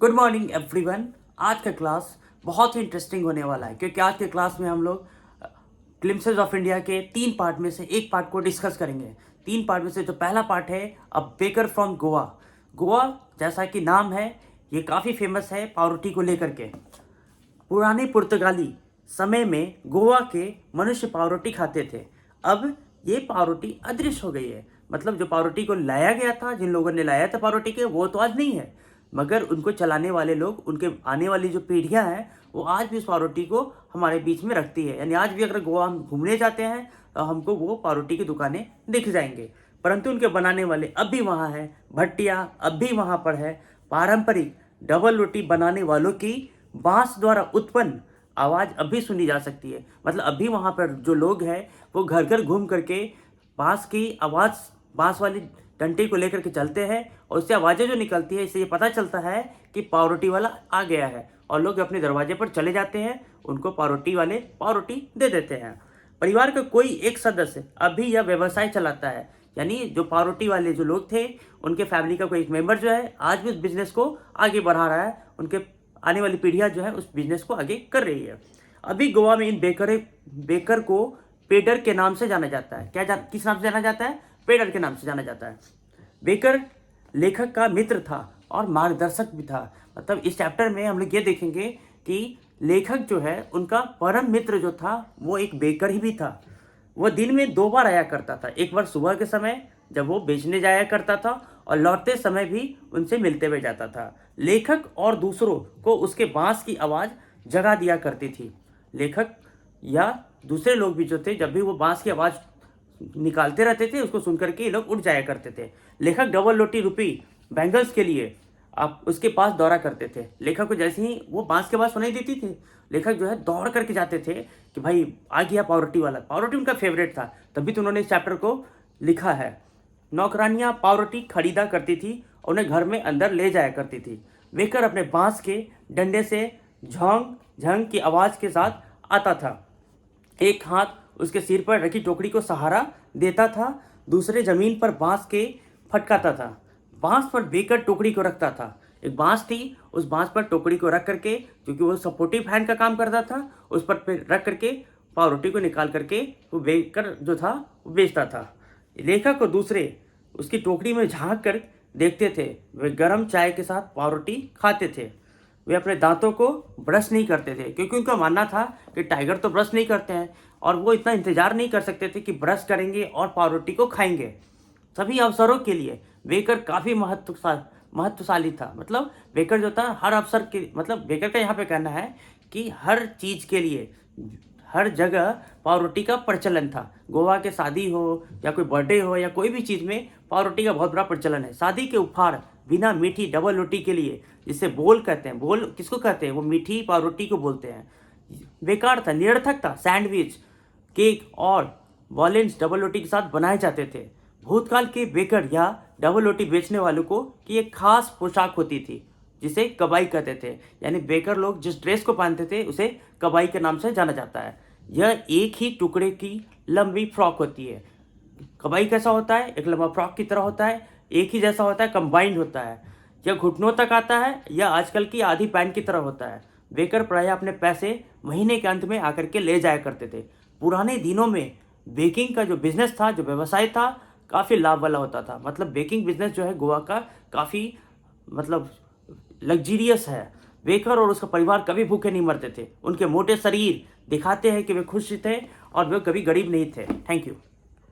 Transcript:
Good morning everyone. आज का class बहुत ही इंटरेस्टिंग होने वाला है क्योंकि आज के क्लास में हम लोग ग्लिम्पसेस ऑफ इंडिया के 3 पार्ट में से एक पार्ट को डिस्कस करेंगे। 3 पार्ट में से जो पहला पार्ट है a baker from Goa. Goa जैसा कि नाम है ये काफ़ी फेमस है पावरोटी को लेकर के। पुराने पुर्तगाली समय में गोवा के मनुष्य पावरोटी खाते थे। अब ये पावरोटी अदृश्य हो गई है। मतलब जो पावरोटी को लाया गया था, जिन लोगों ने लाया था पावरोटी के, वो तो आज नहीं है, मगर उनको चलाने वाले लोग, उनके आने वाली जो पीढ़ियां हैं, वो आज भी उस पावरोटी को हमारे बीच में रखती है। यानी आज भी अगर गोवा हम घूमने जाते हैं तो हमको वो पावरोटी की दुकानें दिख जाएंगे, परंतु उनके बनाने वाले अब भी वहाँ हैं, भट्टियाँ अब भी वहाँ पर है। पारंपरिक डबल रोटी बनाने वालों की बांस द्वारा उत्पन्न आवाज़ अब भी सुनी जा सकती है। मतलब अभी वहाँ पर जो लोग हैं वो घर घर घूम करके बांस की आवाज़, बांस वाली डंडे को लेकर के चलते हैं और उससे आवाज़ें जो निकलती है, इससे ये पता चलता है कि पावरोटी वाला आ गया है और लोग अपने दरवाजे पर चले जाते हैं, उनको पावरोटी वाले पावरोटी दे देते हैं। परिवार का कोई एक सदस्य अभी यह व्यवसाय चलाता है। यानी जो पावरोटी वाले जो लोग थे, उनके फैमिली का कोई एक मेंबर जो है आज भी उस बिजनेस को आगे बढ़ा रहा है। उनके आने वाली पीढ़ियाँ जो है उस बिजनेस को आगे कर रही है। अभी गोवा में इन बेकर को पेडर के नाम से जाना जाता है। किस नाम से जाना जाता है? पेडर के नाम से जाना जाता है। बेकर लेखक का मित्र था और मार्गदर्शक भी था। मतलब इस चैप्टर में हम लोग ये देखेंगे कि लेखक जो है उनका परम मित्र जो था वो एक बेकर ही भी था। वह दिन में 2 बार आया करता था। एक बार सुबह के समय जब वो बेचने जाया करता था और लौटते समय भी उनसे मिलते हुए जाता था। लेखक और दूसरों को उसके बांस की आवाज़ जगा दिया करती थी। लेखक या दूसरे लोग भी जो थे, जब भी वो बांस की आवाज़ निकालते रहते थे, उसको सुनकर के ये लोग उठ जाया करते थे। लेखक डबल रोटी रुपी बैंगल्स के लिए आप उसके पास दौरा करते थे। लेखक को जैसे ही वो बांस की आवाज़ सुनाई देती थी, लेखक जो है दौड़ करके जाते थे कि भाई आ गया पावरोटी वाला। पावरोटी उनका फेवरेट था, तभी तो उन्होंने इस चैप्टर को लिखा है। नौकरानियाँ पावरोटी खरीदा करती थी, उन्हें घर में अंदर ले जाया करती थी। बेकर अपने बांस के डंडे से झोंग झंग की आवाज़ के साथ आता था। एक हाथ उसके सिर पर रखी टोकरी को सहारा देता था, दूसरे जमीन पर बांस के फटकाता था। बांस पर बेकर टोकरी को रखता था। एक बांस थी, उस बांस पर टोकरी को रख करके, क्योंकि वो सपोर्टिव हैंड का काम करता था, उस पर रख करके पावरोटी को निकाल करके वो बेकर जो था वो बेचता था। लेखक और दूसरे उसकी टोकरी में झांक कर देखते थे। वे गर्म चाय के साथ पावरोटी खाते थे। वे अपने दांतों को ब्रश नहीं करते थे, क्योंकि उनका मानना था कि टाइगर तो ब्रश नहीं करते हैं और वो इतना इंतजार नहीं कर सकते थे कि ब्रश करेंगे और पावरोटी को खाएंगे। सभी अवसरों के लिए बेकर काफ़ी महत्वशाली था। मतलब बेकर जो था हर अवसर के, मतलब बेकर का यहाँ पे कहना है कि हर चीज़ के लिए हर जगह पावरोटी का प्रचलन था। गोवा के शादी हो या कोई बर्थडे हो या कोई भी चीज़ में पावरोटी का बहुत बड़ा प्रचलन है। शादी के उपहार बिना मीठी डबल रोटी के लिए, जिसे बोल कहते हैं, बोल किसको कहते हैं? वो मीठी पावरोटी को बोलते हैं। बेकार था, निरर्थक था। सैंडविच, केक और वॉलेंस डबल रोटी के साथ बनाए जाते थे। भूतकाल के बेकर या डबल रोटी बेचने वालों को की एक खास पोशाक होती थी जिसे कबाई कहते थे। यानी बेकर लोग जिस ड्रेस को पहनते थे उसे कबाई के नाम से जाना जाता है। यह एक ही टुकड़े की लंबी फ्रॉक होती है। कबाई कैसा होता है? एक लंबा फ्रॉक की तरह होता है, एक ही जैसा होता है, कंबाइंड होता है। यह घुटनों तक आता है या आजकल की आधी पैंट की तरह होता है। बेकर प्रायः अपने पैसे महीने के अंत में आकर के ले जाया करते थे। पुराने दिनों में बेकिंग का जो बिजनेस था, जो व्यवसाय था, काफ़ी लाभ वाला होता था। मतलब बेकिंग बिजनेस जो है गोवा का काफ़ी मतलब लग्जीरियस है। बेकर और उसका परिवार कभी भूखे नहीं मरते थे। उनके मोटे शरीर दिखाते हैं कि वे खुश थे और वे कभी गरीब नहीं थे। Thank you.